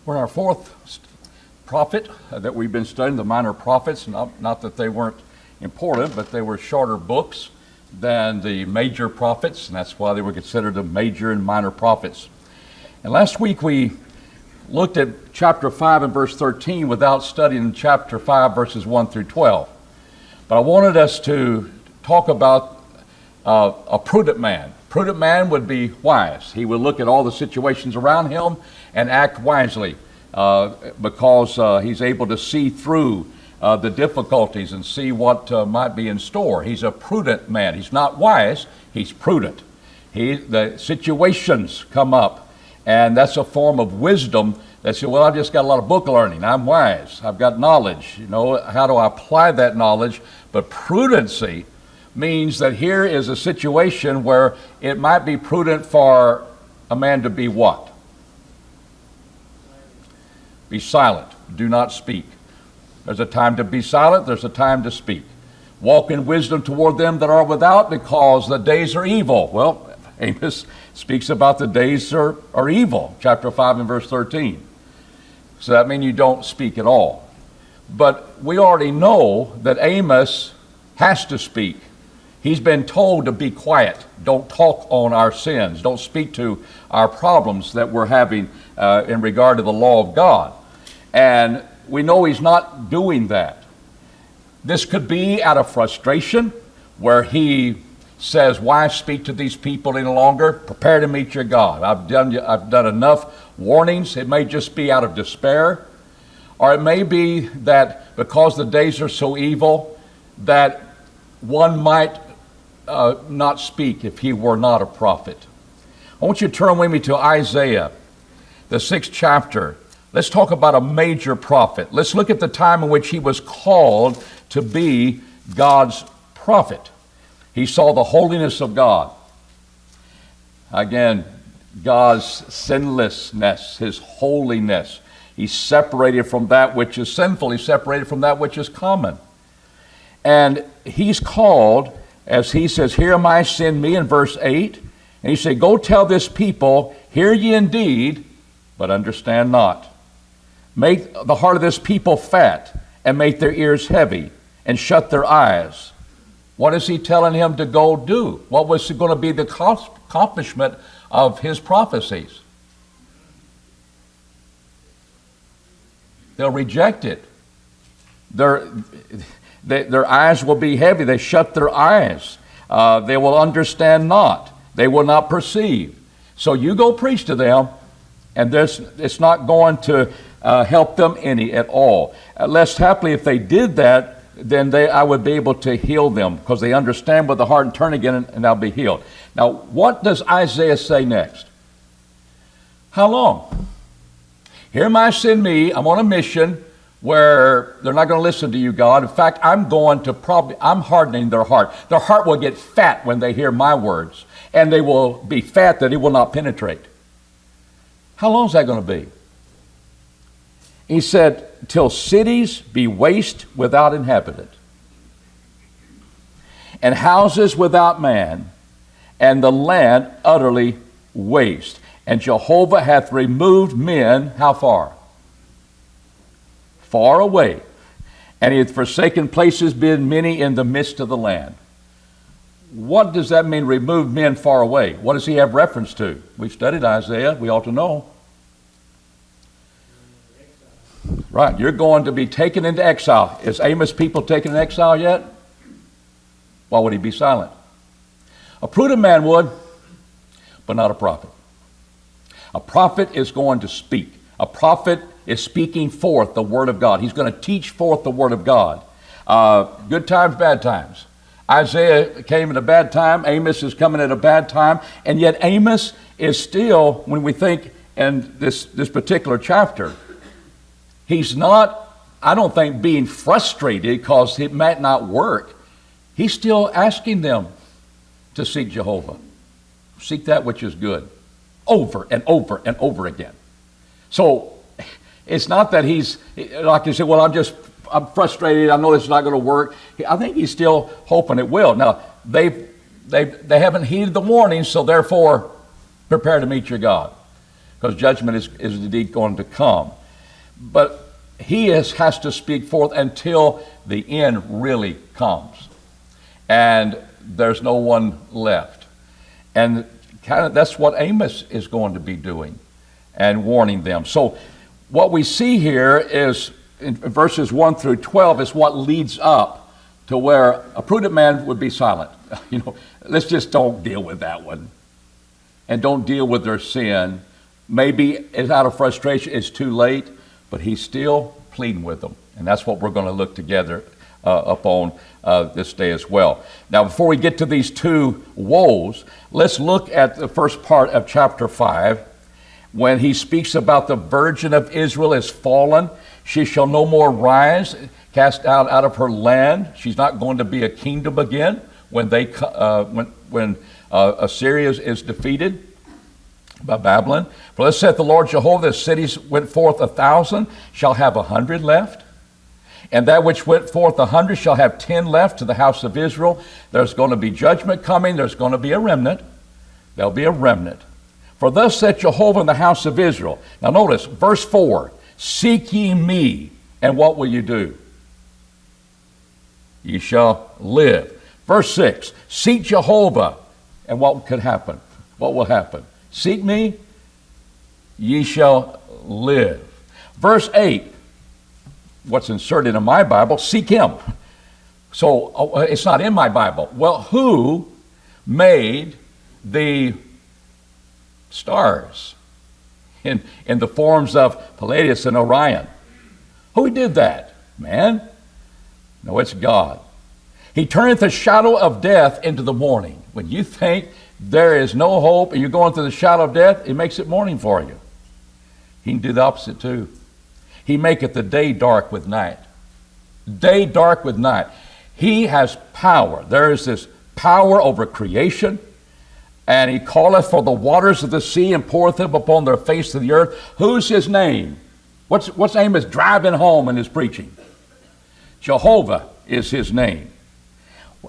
We're in our fourth prophet that we've been studying, the minor prophets. Not that they weren't important, but they were shorter books than the major prophets, and that's why they were considered the major and minor prophets. And last week we looked at chapter 5 and verse 13 without studying chapter 5 verses 1 through 12. But I wanted us to talk about a prudent man. Prudent man would be wise. He would look at all the situations around him and act wisely because he's able to see through the difficulties and see what might be in store. He's a prudent man. He's not wise, he's prudent. The situations come up, and that's a form of wisdom that says, well, I've just got a lot of book learning. I'm wise. I've got knowledge. You know, how do I apply that knowledge? But prudency means that here is a situation where it might be prudent for a man to be what? Be silent. Do not speak. There's a time to be silent. There's a time to speak. Walk in wisdom toward them that are without, because the days are evil. Well, Amos speaks about the days are evil, chapter 5 and verse 13. So that means you don't speak at all. But we already know that Amos has to speak. He's been told to be quiet. Don't talk on our sins. Don't speak to our problems that we're having in regard to the law of God. And we know he's not doing that. This could be out of frustration, where he says, why speak to these people any longer? Prepare to meet your God. I've done enough warnings. It may just be out of despair. Or it may be that because the days are so evil, that one might not speak if he were not a prophet. I want you to turn with me to Isaiah, the 6th chapter. Let's talk about a major prophet. Let's look at the time in which he was called to be God's prophet. He saw the holiness of God. Again, God's sinlessness, his holiness. He's separated from that which is sinful. He's separated from that which is common. And he's called, as he says, here am I, send me, in verse 8. And he said, go tell this people, hear ye indeed, but understand not. Make the heart of this people fat, and make their ears heavy, and shut their eyes. What is he telling him to go do? What was going to be the accomplishment of his prophecies? They'll reject it. Their eyes will be heavy. They shut their eyes. They will understand not. They will not perceive. So you go preach to them, and it's not going to help them any at all. Lest happily, if they did that, then I would be able to heal them, because they understand with the heart and turn again, and they'll be healed. Now, what does Isaiah say next? How long? Here am I, send me. I'm on a mission where they're not going to listen to you, God. In fact, I'm hardening their heart. Their heart will get fat when they hear my words, and they will be fat that it will not penetrate. How long is that going to be? He said, till cities be waste without inhabitant, and houses without man, and the land utterly waste. And Jehovah hath removed men, how far? Far away. And he hath forsaken places, been many in the midst of the land. What does that mean, removed men far away? What does he have reference to? We've studied Isaiah. We ought to know. Right, you're going to be taken into exile. Is Amos' people taken in exile yet? Why would he be silent? A prudent man would, but not a prophet. A prophet is going to speak. A prophet is speaking forth the word of God. He's going to teach forth the word of God. Good times, bad times. Isaiah came at a bad time. Amos is coming at a bad time. And yet Amos is still, when we think in this particular chapter, he's not, I don't think, being frustrated because it might not work. He's still asking them to seek Jehovah. Seek that which is good. Over and over and over again. So it's not that he's, like you said, well, I'm frustrated. I know this is not going to work. I think he's still hoping it will. Now, they haven't heeded the warning, so therefore, prepare to meet your God. because judgment is indeed going to come. But he has to speak forth until the end really comes. And there's no one left. And kind of that's what Amos is going to be doing and warning them. So what we see here is in verses 1 through 12 is what leads up to where a prudent man would be silent. Let's just don't deal with that one. And don't deal with their sin. Maybe it's out of frustration, it's too late, but he's still pleading with them. And that's what we're going to look together upon this day as well. Now, before we get to these two woes, let's look at the first part of chapter 5, when he speaks about the virgin of Israel is fallen. She shall no more rise, cast out of her land. She's not going to be a kingdom again when Assyria is defeated by Babylon. For thus saith the Lord Jehovah, the cities went forth 1,000, shall have 100 left. And that which went forth 100 shall have 10 left to the house of Israel. There's going to be judgment coming. There's going to be a remnant. There'll be a remnant. For thus saith Jehovah in the house of Israel. Now notice, verse 4, seek ye me, and what will you do? Ye shall live. Verse 6, seek Jehovah, and what could happen? What will happen? Seek me, ye shall live. Verse 8, what's inserted in my Bible, seek him. So it's not in my Bible. Well, who made the stars in the forms of Palladius and Orion? Who did that? Man? No, it's God. He turneth the shadow of death into the morning. When you think there is no hope and you're going through the shadow of death, it makes it morning for you. He can do the opposite too. He maketh the day dark with night. Day dark with night. He has power. There is this power over creation. And he calleth for the waters of the sea and poureth them upon the face of the earth. Who's his name? What's Amos driving home in his preaching? Jehovah is his name.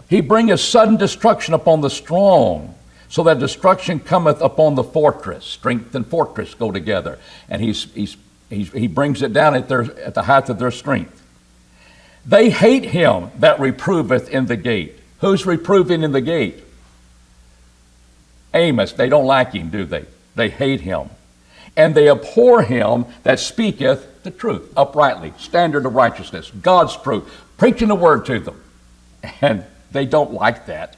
He bringeth sudden destruction upon the strong, so that destruction cometh upon the fortress. Strength and fortress go together. And he brings it down at the height of their strength. They hate him that reproveth in the gate. Who's reproving in the gate? Amos. They don't like him, do they? They hate him. And they abhor him that speaketh the truth uprightly, standard of righteousness, God's truth, preaching the word to them. And they don't like that.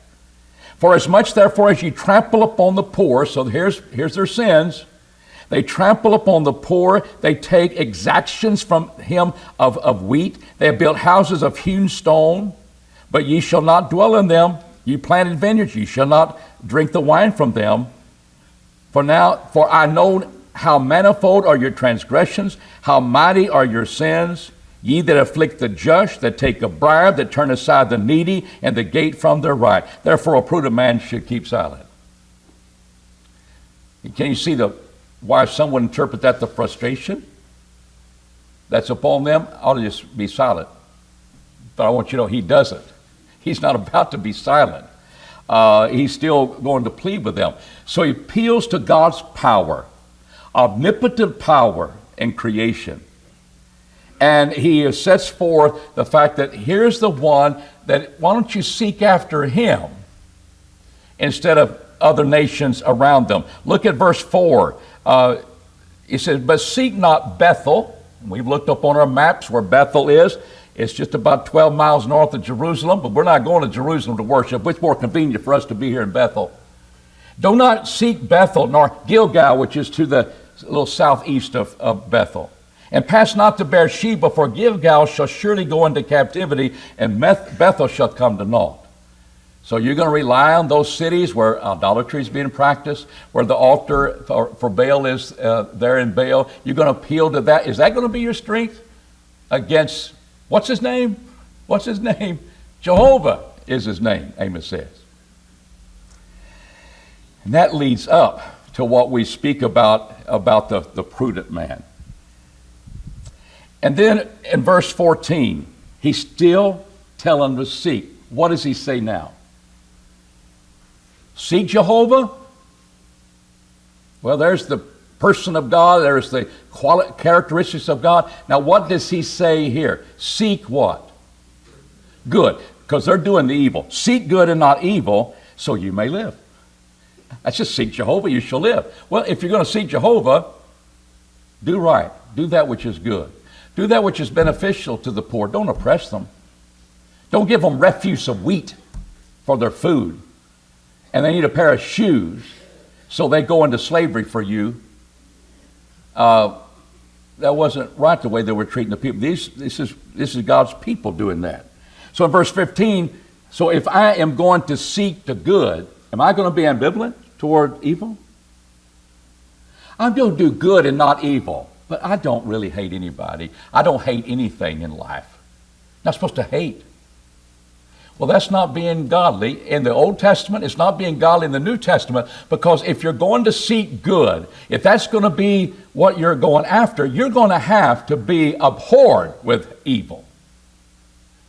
For as much therefore as ye trample upon the poor, so here's their sins. They trample upon the poor. They take exactions from him of wheat. They have built houses of hewn stone, but ye shall not dwell in them. Ye planted vineyards, ye shall not drink the wine from them. For I know how manifold are your transgressions, how mighty are your sins. Ye that afflict the just, that take a bribe, that turn aside the needy, and the gate from their right. Therefore a prudent man should keep silent. Can you see why some would interpret that the frustration that's upon them? Ought to just be silent. But I want you to know he doesn't. He's not about to be silent. He's still going to plead with them. So he appeals to God's power, omnipotent power in creation. And he sets forth the fact that here's the one that, why don't you seek after him instead of other nations around them? Look at verse 4. He says, but seek not Bethel. We've looked up on our maps where Bethel is. It's just about 12 miles north of Jerusalem, but we're not going to Jerusalem to worship. It's more convenient for us to be here in Bethel. Do not seek Bethel, nor Gilgal, which is to the little southeast of Bethel. And pass not to Beersheba, for Gilgal shall surely go into captivity, and Bethel shall come to naught. So you're going to rely on those cities where idolatry is being practiced, where the altar for Baal is there in Baal. You're going to appeal to that. Is that going to be your strength against, what's his name? What's his name? Jehovah is his name, Amos says. And that leads up to what we speak about the prudent man. And then in verse 14, he's still telling them to seek. What does he say now? Seek Jehovah? Well, there's the person of God. There's the characteristics of God. Now, what does he say here? Seek what? Good. Because they're doing the evil. Seek good and not evil, so you may live. That's just seek Jehovah, you shall live. Well, if you're going to seek Jehovah, do right. Do that which is good. Do that which is beneficial to the poor. Don't oppress them. Don't give them refuse of wheat for their food. And they need a pair of shoes, so they go into slavery for you. That wasn't right the way they were treating the people. This is God's people doing that. So in verse 15, so if I am going to seek the good, am I going to be ambivalent toward evil? I'm going to do good and not evil, but I don't really hate anybody. I don't hate anything in life. I'm not supposed to hate. Well, that's not being godly in the Old Testament. It's not being godly in the New Testament, because if you're going to seek good, if that's going to be what you're going after, you're going to have to be abhorred with evil.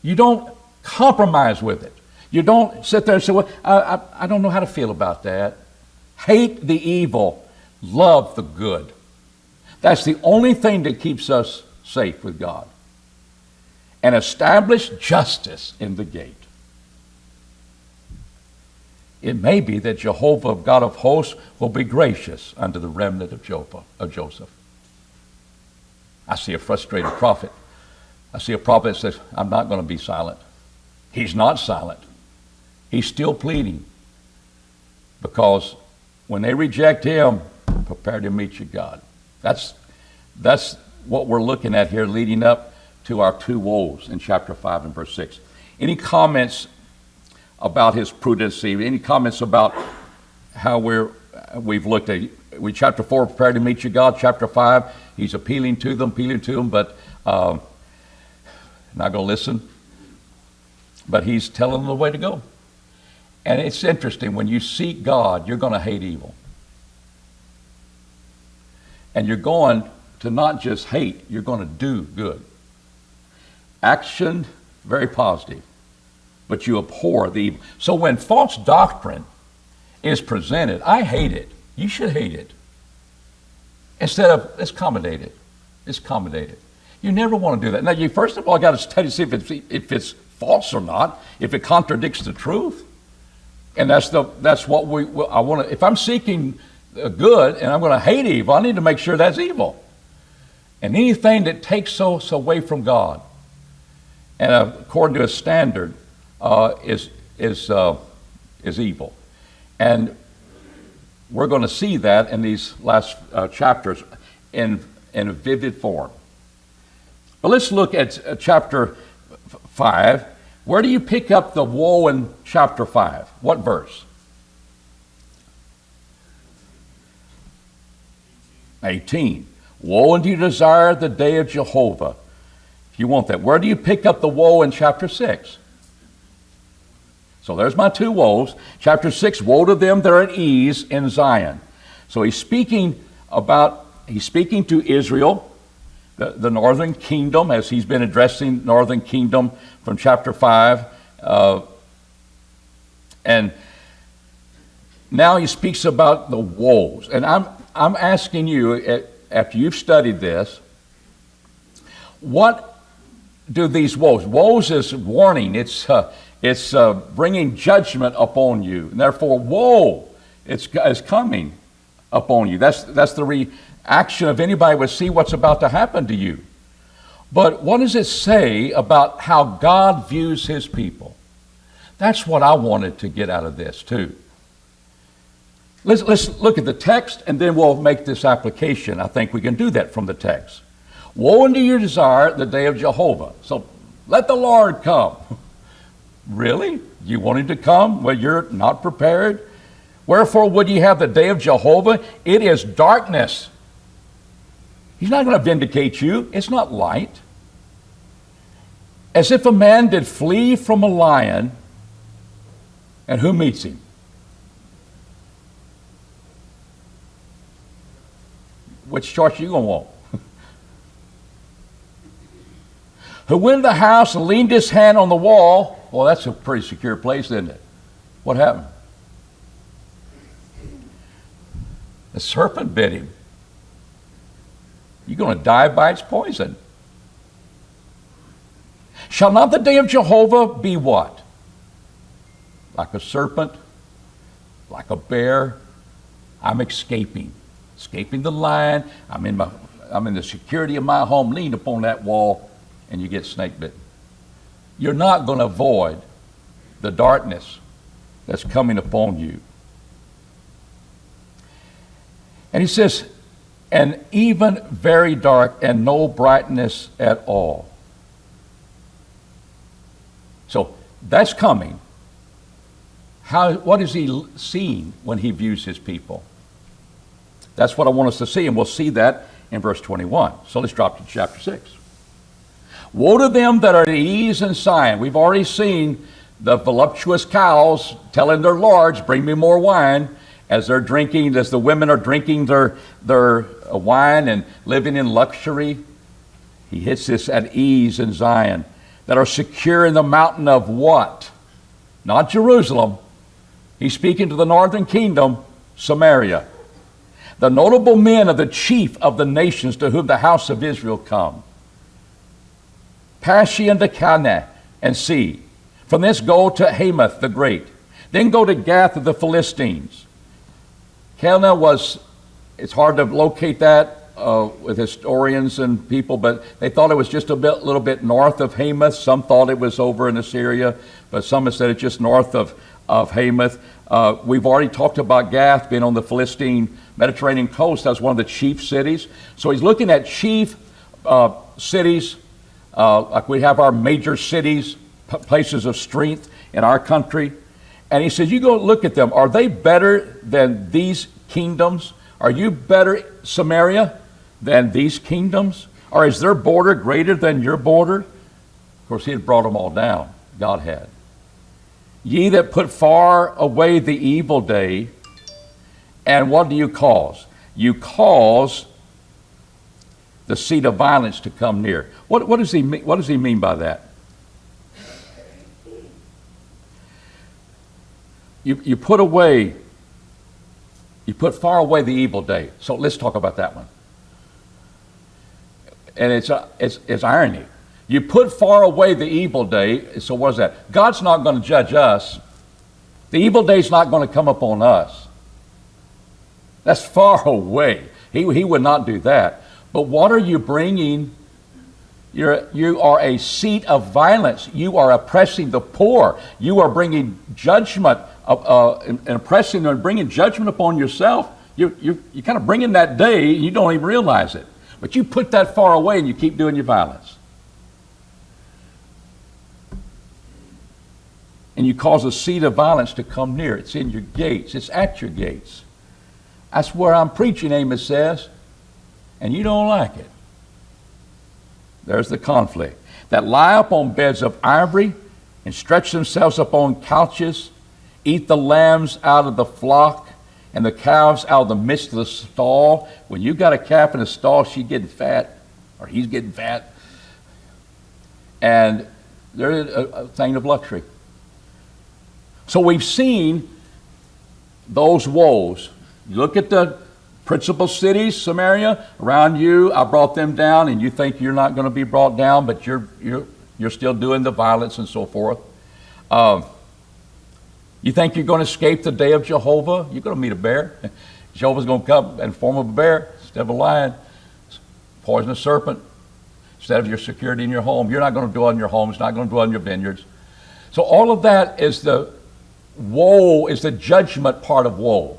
You don't compromise with it. You don't sit there and say, well, I don't know how to feel about that. Hate the evil. Love the good. That's the only thing that keeps us safe with God. And establish justice in the gate. It may be that Jehovah, God of hosts, will be gracious unto the remnant of Joseph. I see a frustrated prophet. I see a prophet that says, I'm not going to be silent. He's not silent. He's still pleading. Because when they reject him, prepare to meet you, God. That's what we're looking at here, leading up to our two woes in chapter 5 and verse 6. Any comments about his prudency? Any comments about how we've looked at chapter 4, prepare to meet you, God. Chapter 5, he's appealing to them, but not going to listen. But he's telling them the way to go. And it's interesting, when you seek God, you're going to hate evil. And you're going to not just hate, you're going to do good. Action, very positive. But you abhor the evil. So when false doctrine is presented, I hate it. You should hate it. Instead of, let's accommodate it. Let's accommodate it. You never want to do that. Now, you first of all got to study to see if it's false or not, if it contradicts the truth. And that's what I want to. If I'm seeking good and I'm going to hate evil, I need to make sure that's evil. And anything that takes us away from God, and according to a standard, is evil. And we're going to see that in these last chapters in a vivid form. But let's look at chapter 5. Where do you pick up the woe in chapter 5? What verse? 18. Woe unto you desire the day of Jehovah. If you want that. Where do you pick up the woe in chapter 6? So there's my two woes. Chapter 6, woe to them that are at ease in Zion. So he's speaking to Israel, the northern kingdom, as he's been addressing northern kingdom from chapter 5. And now he speaks about the woes. And I'm asking you, after you've studied this, what do these woes? Woes is warning. It's bringing judgment upon you. And therefore, woe is coming upon you. That's the reaction of anybody would see what's about to happen to you. But what does it say about how God views his people? That's what I wanted to get out of this too. Let's look at the text, and then we'll make this application. I think we can do that from the text. Woe unto you desire the day of Jehovah. So let the Lord come. Really? You want him to come? Well, you're not prepared. Wherefore would ye have the day of Jehovah? It is darkness. He's not going to vindicate you. It's not light. As if a man did flee from a lion, and who meets him? Which choice are you going to want? Who went to the house and leaned his hand on the wall. Well, that's a pretty secure place, isn't it? What happened? The serpent bit him. You're going to die by its poison. Shall not the day of Jehovah be what? Like a serpent, like a bear. I'm escaping the lion. I'm in the security of my home, leaned upon that wall, and you get snake bitten. You're not going to avoid the darkness that's coming upon you. And he says, and even very dark and no brightness at all. So that's coming. What is he seeing when he views his people? That's what I want us to see, and we'll see that in verse 21. So let's drop to chapter 6. Woe to them that are at ease in Zion. We've already seen the voluptuous cows telling their lords, bring me more wine, as they're drinking, as the women are drinking their wine and living in luxury. He hits this at ease in Zion, that are secure in the mountain of what? Not Jerusalem. He's speaking to the northern kingdom, Samaria. The notable men of the chief of the nations to whom the house of Israel come. Pass ye unto Calneh and see. From this go to Hamath the great. Then go to Gath of the Philistines. Calneh it's hard to locate that with historians and people, but they thought it was just little bit north of Hamath. Some thought it was over in Assyria, but some have said it's just north of Hamath. We've already talked about Gath being on the Philistine Mediterranean coast. That's one of the chief cities. So he's looking at chief cities, like we have our major cities, places of strength in our country. And he says, you go look at them. Are they better than these kingdoms? Are you better, Samaria, than these kingdoms? Or is their border greater than your border? Of course, he had brought them all down. God had. Ye that put far away the evil day, and what do you cause? You cause the seat of violence to come near. What does he mean? What does he mean by that? You put far away the evil day. So let's talk about that one. And it's irony. You put far away the evil day. So what is that? God's not going to judge us. The evil day is not going to come upon us. That's far away. He would not do that. But what are you bringing? You are a seat of violence. You are oppressing the poor. You are bringing judgment, and oppressing and bringing judgment upon yourself. You're kind of bringing that day, and you don't even realize it. But you put that far away, and you keep doing your violence. And you cause a seat of violence to come near. It's in your gates. It's at your gates. That's where I'm preaching, Amos says, and you don't like it. There's the conflict. That lie upon beds of ivory and stretch themselves upon couches, eat the lambs out of the flock and the calves out of the midst of the stall. When you got a calf in a stall, she's getting fat, or he's getting fat. And they're a thing of luxury. So we've seen those woes. You look at the principal cities, Samaria, around you. I brought them down, and you think you're not going to be brought down, but you're still doing the violence and so forth. You think you're going to escape the day of Jehovah? You're going to meet a bear. Jehovah's going to come in the form of a bear instead of a lion, poisonous serpent instead of your security in your home. You're not going to dwell in your homes, not going to dwell in your vineyards. So all of that is the woe, is the judgment part of woe.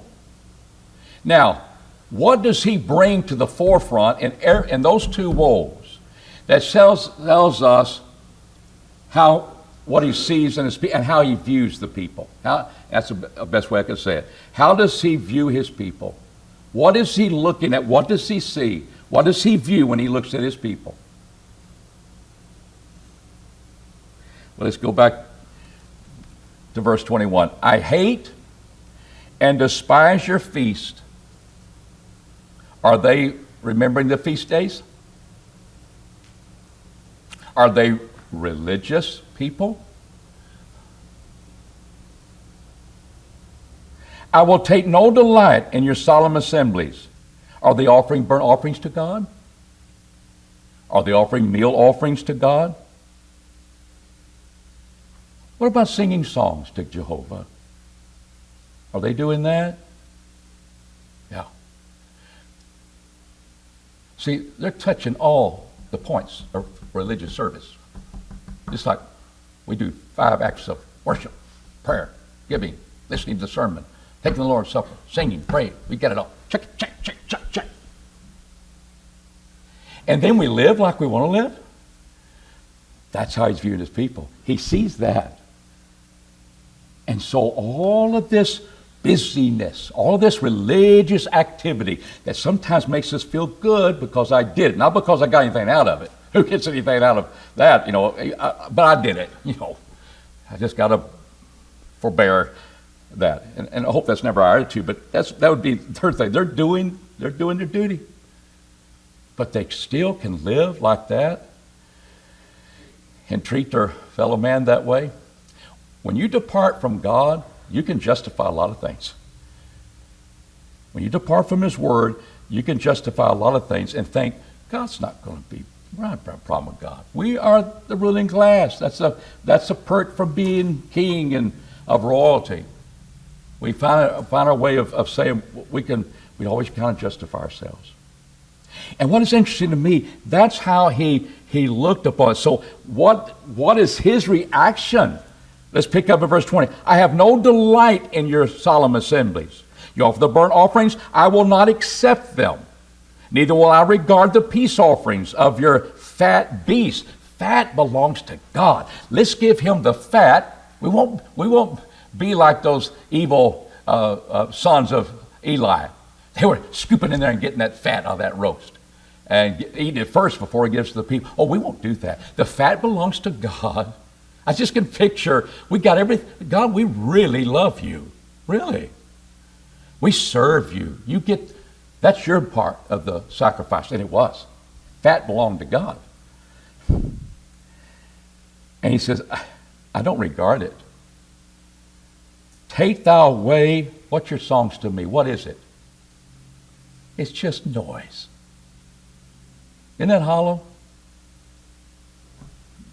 Now, what does he bring to the forefront in those two woes that tells us what he sees in his people and how he views the people? That's the best way I could say it. How does he view his people? What is he looking at? What does he see? What does he view when he looks at his people? Well, let's go back to verse 21. I hate and despise your feast. Are they remembering the feast days? Are they religious people? I will take no delight in your solemn assemblies. Are they offering burnt offerings to God? Are they offering meal offerings to God? What about singing songs to Jehovah? Are they doing that? Yeah. See, they're touching all the points of religious service. Just like we do 5 acts of worship, prayer, giving, listening to the sermon, taking the Lord's Supper, singing, praying. We get it all. Check, check, check, check, check. And then we live like we want to live. That's how he's viewing his people. He sees that. And so all of this busyness, all of this religious activity that sometimes makes us feel good because I did it, not because I got anything out of it. Who gets anything out of that, but I did it, I just got to forbear that. And I hope that's never our attitude, but that would be the third thing. They're doing their duty. But they still can live like that and treat their fellow man that way. When you depart from God, you can justify a lot of things. When you depart from his word, you can justify a lot of things and think, God's not going to be, we're not a problem with God. We are the ruling class. That's a perk from being king and of royalty. We find our way of saying we always kind of justify ourselves. And what is interesting to me, that's how he looked upon it. So what is his reaction? Let's pick up at verse 20. I have no delight in your solemn assemblies. You offer the burnt offerings, I will not accept them. Neither will I regard the peace offerings of your fat beasts. Fat belongs to God. Let's give him the fat. We won't be like those evil sons of Eli. They were scooping in there and getting that fat out of that roast and eating it first before he gives to the people. Oh, we won't do that. The fat belongs to God. I just can picture, we got everything. God, we really love you. Really. We serve you. That's your part of the sacrifice. And it was. Fat belonged to God. And he says, I don't regard it. Take thou away, what's your songs to me? What is it? It's just noise. Isn't that hollow?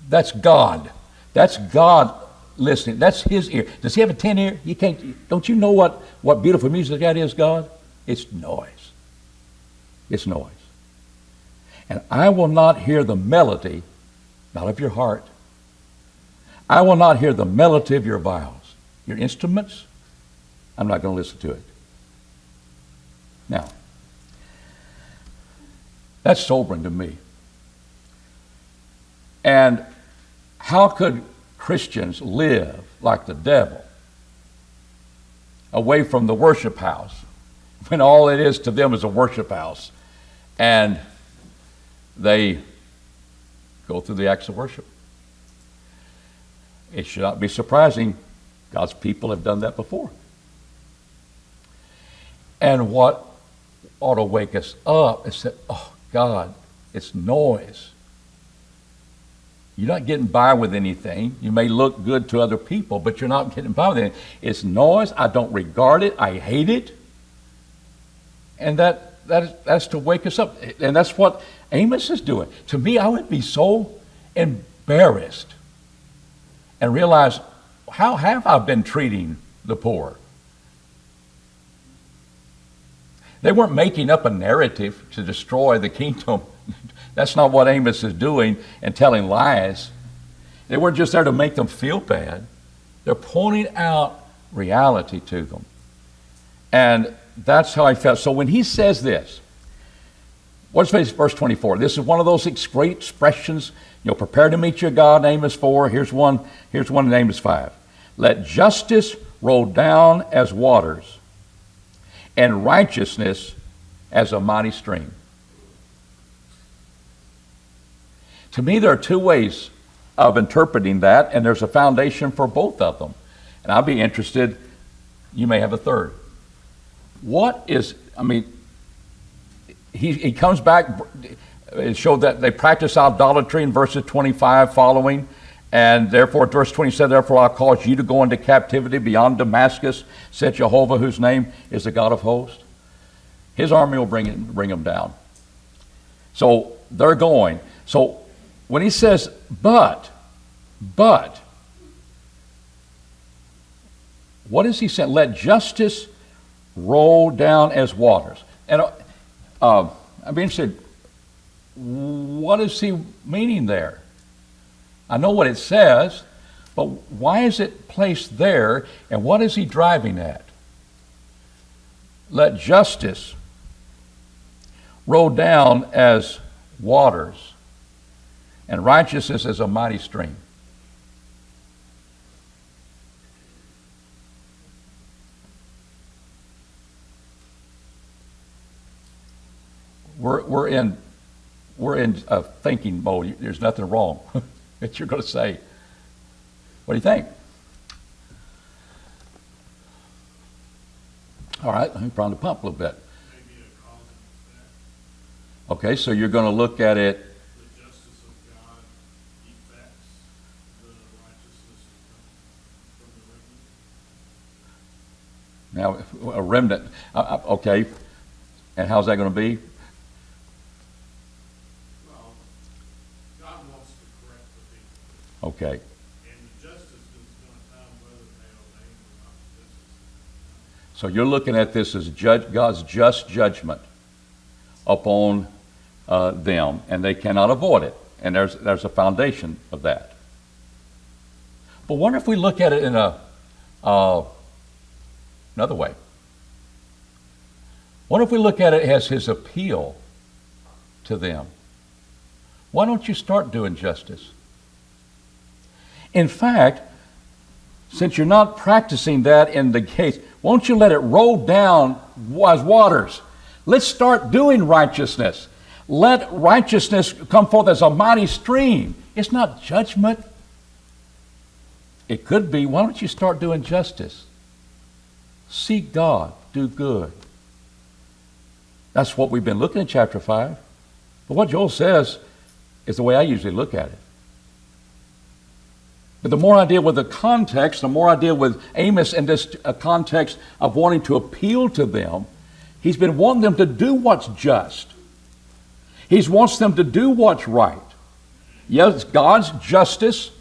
That's God. That's God listening. That's his ear. Does he have a 10 ear? You can't. Don't you know what beautiful music that is, God? It's noise. It's noise. And I will not hear the melody, not of your heart. I will not hear the melody of your viols. Your instruments, I'm not going to listen to it. Now, that's sobering to me. And how could Christians live like the devil away from the worship house when all it is to them is a worship house and they go through the acts of worship? It should not be surprising. God's people have done that before. And what ought to wake us up is that, oh God, it's noise. You're not getting by with anything. You may look good to other people, but you're not getting by with anything. It's noise. I don't regard it. I hate it. And that's to wake us up. And that's what Amos is doing. To me, I would be so embarrassed and realize, how have I been treating the poor? They weren't making up a narrative to destroy the kingdom. That's not what Amos is doing and telling lies. They weren't just there to make them feel bad. They're pointing out reality to them. And that's how I felt. So when he says this, what's verse 24? This is one of those great expressions. Prepare to meet your God, Amos 4. Here's one in Amos 5. Let justice roll down as waters, and righteousness as a mighty stream. To me, there are two ways of interpreting that, and there's a foundation for both of them. And I'll be interested, you may have a third. He comes back, it showed that they practice idolatry in verses 25 following, and therefore, verse 27, therefore I'll cause you to go into captivity beyond Damascus, said Jehovah, whose name is the God of hosts. His army will bring them down. So they're going. So when he says, but, what is he saying? Let justice roll down as waters. And I'm interested, what is he meaning there? I know what it says, but why is it placed there, and what is he driving at? Let justice roll down as waters, and righteousness as a mighty stream. We're in a thinking mode. There's nothing wrong that you're going to say. What do you think? All right, let me prime the pump a little bit. Maybe a cause and effect. Okay, so you're going to look at it. The justice of God effects the righteousness from the remnant. Now, a remnant, okay, and how's that going to be? Well, God wants to correct the people. Okay, And the justice is going to come whether they obey him or not. The justice. so you're looking at this as God's just judgment upon them, and they cannot avoid it. And there's a foundation of that. But wonder if we look at it in another way. What if we look at it as his appeal to them? Why don't you start doing justice? In fact, since you're not practicing that in the case, won't you let it roll down as waters? Let's start doing righteousness. Let righteousness come forth as a mighty stream. It's not judgment. It could be, why don't you start doing justice? Seek God, do good. That's what we've been looking at chapter 5. But what Joel says is the way I usually look at it. But the more I deal with the context, the more I deal with Amos in this context of wanting to appeal to them, he's been wanting them to do what's just. He wants them to do what's right. Yes, God's justice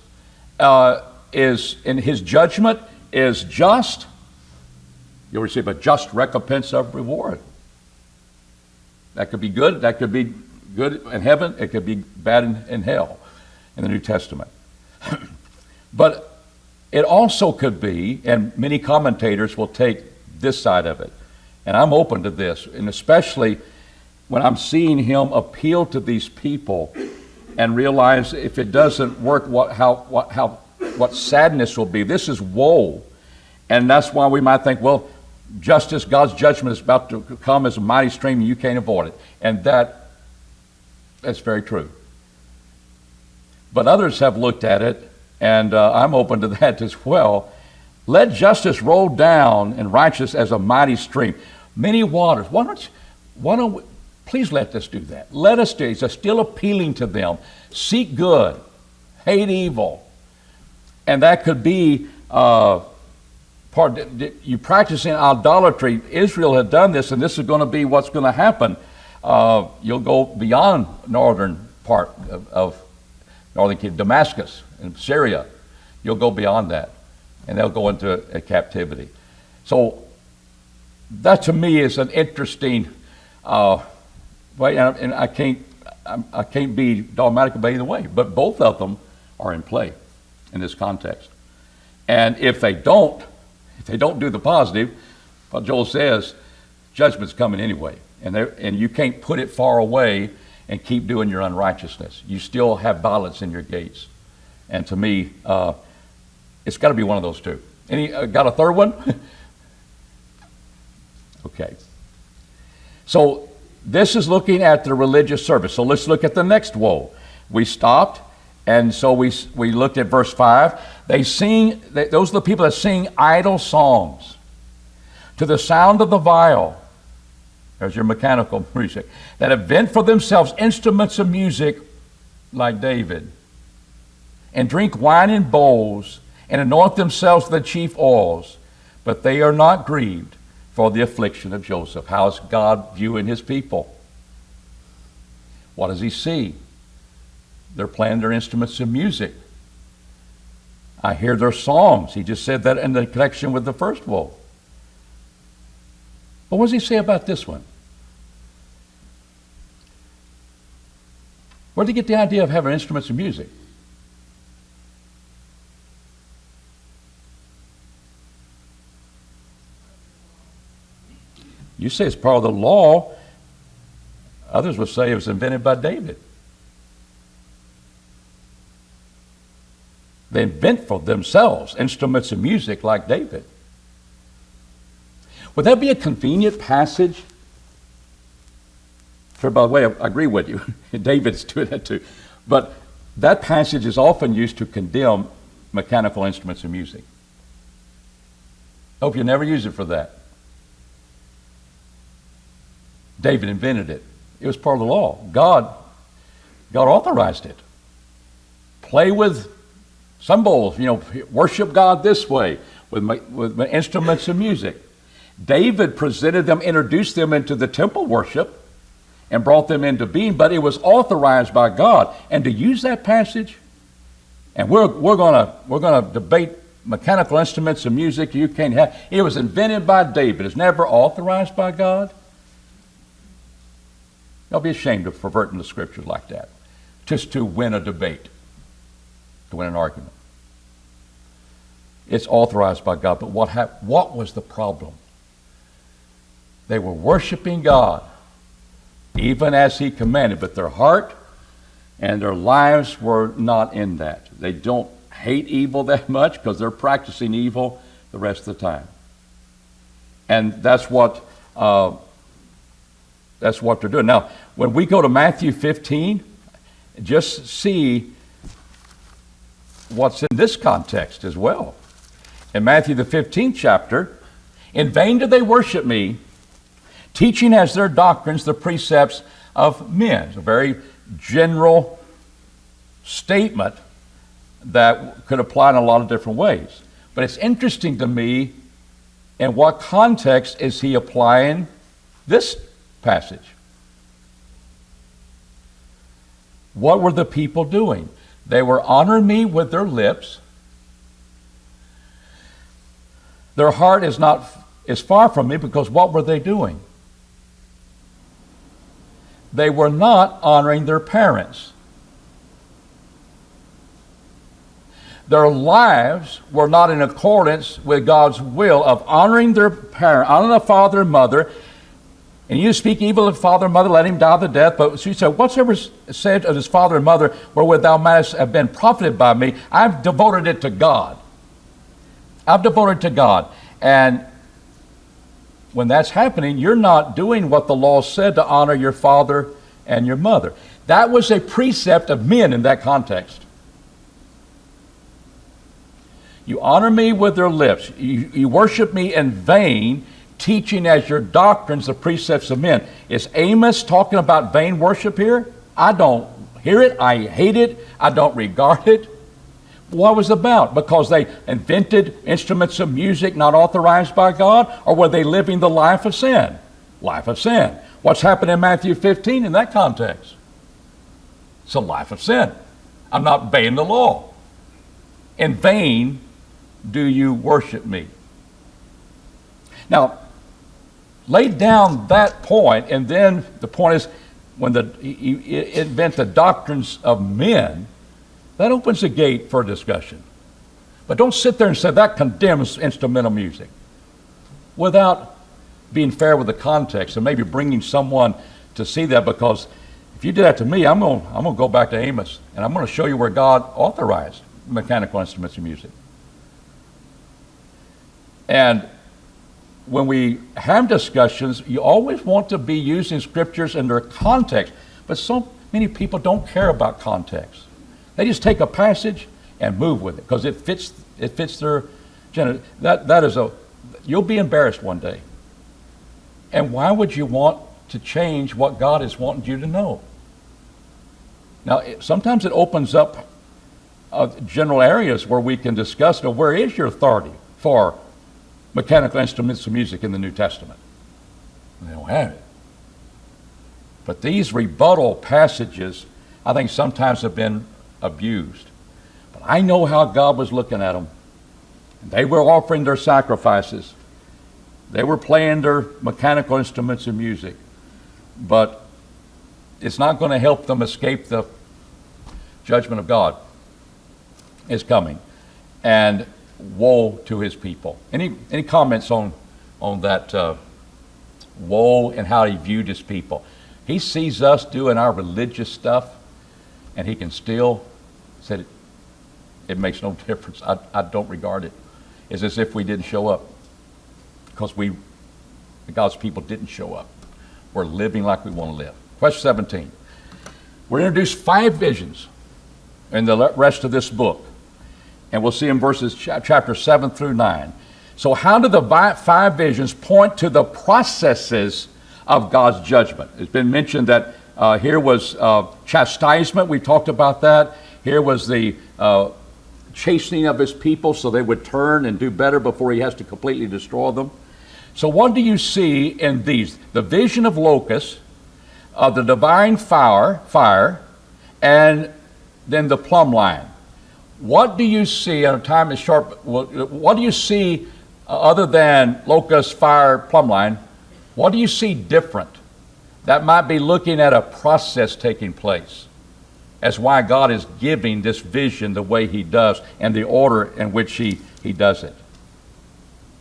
is, in his judgment, is just. You'll receive a just recompense of reward. That could be good. That could be good in heaven. It could be bad in hell in the New Testament. But it also could be, and many commentators will take this side of it, and I'm open to this, and especially when I'm seeing him appeal to these people and realize if it doesn't work, what sadness will be. This is woe. And that's why we might think, well, justice, God's judgment is about to come as a mighty stream and you can't avoid it. And that's very true. But others have looked at it, and I'm open to that as well. Let justice roll down and righteousness as a mighty stream. Many waters. Why don't we, please let us do that. Let us do it. He's still appealing to them. Seek good, hate evil. And that could be you practicing idolatry. Israel had done this, and this is going to be what's going to happen. You'll go beyond northern part of northern kingdom, Damascus and Syria. You'll go beyond that, and they'll go into a captivity. So that to me is an interesting way, and I can't be dogmatic about either way. But both of them are in play in this context. And if they don't do the positive, what Joel says, judgment's coming anyway. And you can't put it far away and keep doing your unrighteousness. You still have violence in your gates. And to me, it's got to be one of those two. Got a third one? Okay. So this is looking at the religious service. So let's look at the next woe. We stopped, and so we looked at verse 5. Those are the people that sing idle songs to the sound of the viol. There's your mechanical music. That invent for themselves instruments of music like David, and drink wine in bowls, and anoint themselves with the chief oils, but they are not grieved for the affliction of Joseph. How is God viewing his people? What does he see? They're playing their instruments of music. I hear their songs. He just said that in the connection with the first woe. But what does he say about this one? Where did he get the idea of having instruments of music? You say it's part of the law. Others would say it was invented by David. They invent for themselves instruments of music like David. Would that be a convenient passage? Sure, by the way, I agree with you. David's doing that too. But that passage is often used to condemn mechanical instruments of music. Hope you never use it for that. David invented it. It was part of the law. God authorized it. Play with cymbals, worship God this way with instruments of music. David presented them, introduced them into the temple worship and brought them into being, but it was authorized by God. And to use that passage, and we're gonna debate mechanical instruments of music you can't have. It was invented by David. It's never authorized by God. I'll be ashamed of perverting the scriptures like that, just to win a debate, to win an argument. It's authorized by God, but what was the problem? They were worshiping God, even as He commanded, but their heart and their lives were not in that. They don't hate evil that much because they're practicing evil the rest of the time. And that's what they're doing. Now, when we go to Matthew 15, just see what's in this context as well. In Matthew the 15th chapter, in vain do they worship me, teaching as their doctrines the precepts of men. It's a very general statement that could apply in a lot of different ways. But it's interesting to me, in what context is he applying this passage? What were the people doing? They were honoring me with their lips. Their heart is far from me, because what were they doing? They were not honoring their parents. Their lives were not in accordance with God's will of honoring their parent, honoring the father and mother. And you speak evil of father and mother, let him die the death. But she said, whatsoever said of his father and mother, wherewith thou mightest have been profited by me, I've devoted it to God. I've devoted it to God. And when that's happening, you're not doing what the law said, to honor your father and your mother. That was a precept of men in that context. You honor me with their lips. You worship me in vain, teaching as your doctrines the precepts of men. Is Amos talking about vain worship here? I don't hear it. I hate it. I don't regard it. What was it about? Because they invented instruments of music not authorized by God? Or were they living the life of sin? Life of sin. What's happened in Matthew 15 in that context? It's a life of sin. I'm not obeying the law. In vain do you worship me. Now, lay down that point, and then the point is, when you invent the doctrines of men, that opens the gate for discussion. But don't sit there and say that condemns instrumental music without being fair with the context and maybe bringing someone to see that. Because if you do that to me, I'm going to go back to Amos, and I'm going to show you where God authorized mechanical instruments of music. And when we have discussions, you always want to be using scriptures in their context. But so many people don't care about context. They just take a passage and move with it because it fits their agenda. You'll be embarrassed one day. And why would you want to change what God is wanting you to know? Now, sometimes it opens up general areas where we can discuss, where is your authority for mechanical instruments of music in the New Testament? They don't have it. But these rebuttal passages, I think sometimes have been abused. But I know how God was looking at them. They were offering their sacrifices. They were playing their mechanical instruments of music. But it's not going to help them escape the judgment of God is coming. And woe to his people. Any comments on that woe and how he viewed his people? He sees us doing our religious stuff, and he can still say it makes no difference. I don't regard it. It's as if we didn't show up, because God's people didn't show up. We're living like we want to live. Question 17. We're introduced 5 visions in the rest of this book, and we'll see in verses chapter 7 through 9. So how do the 5 visions point to the processes of God's judgment? It's been mentioned that here was chastisement. We talked about that. Here was the chastening of his people so they would turn and do better before he has to completely destroy them. So what do you see in these? The vision of locusts, the divine fire, and then the plumb line. What do you see, and time is short, what do you see other than locust, fire, plumb line? What do you see different that might be looking at a process taking place as why God is giving this vision the way he does and the order in which he does it?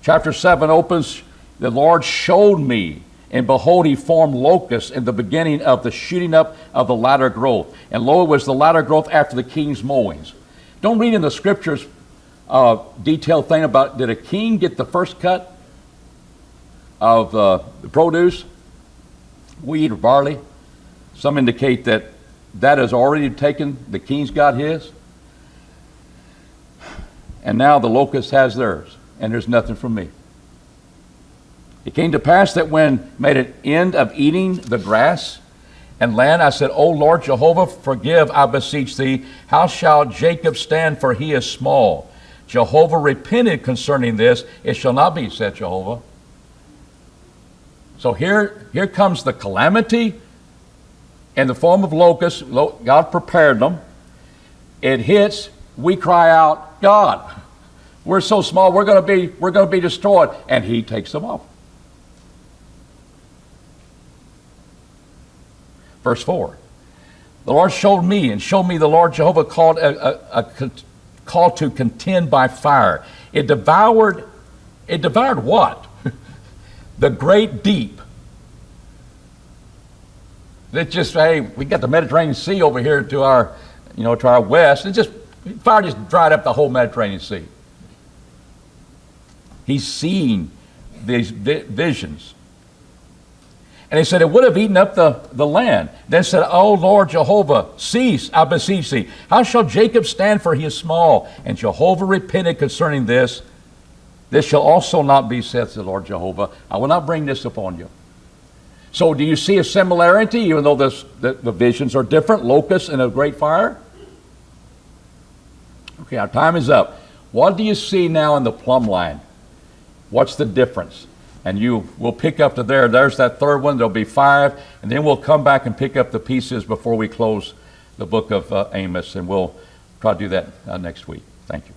Chapter 7 opens, the Lord showed me, and behold, he formed locusts in the beginning of the shooting up of the latter growth. And lo, it was the latter growth after the king's mowings. Don't read in the scriptures detailed thing about, did a king get the first cut of the produce, wheat or barley? Some indicate that has already taken, the king's got his, and now the locust has theirs, and there's nothing from me. It came to pass that when made an end of eating the grass and land, I said, O Lord Jehovah, forgive, I beseech thee. How shall Jacob stand, for he is small? Jehovah repented concerning this. It shall not be, said Jehovah. So here comes the calamity in the form of locusts. God prepared them. It hits. We cry out, God, we're so small. We're going to be destroyed, and he takes them off. Verse 4. The Lord showed me the Lord Jehovah called to contend by fire. It devoured what? The great deep. It just, hey, we got the Mediterranean Sea over here to our west. Fire just dried up the whole Mediterranean Sea. He's seeing these visions. And he said, it would have eaten up the land. Then said, O Lord Jehovah, cease, I beseech thee. How shall Jacob stand, for he is small? And Jehovah repented concerning this. This shall also not be, saith the Lord Jehovah. I will not bring this upon you. So do you see a similarity, even though the visions are different, locusts and a great fire? Okay, our time is up. What do you see now in the plumb line? What's the difference? And we'll pick up to there. There's that third one. There'll be 5. And then we'll come back and pick up the pieces before we close the book of Amos. And we'll try to do that next week. Thank you.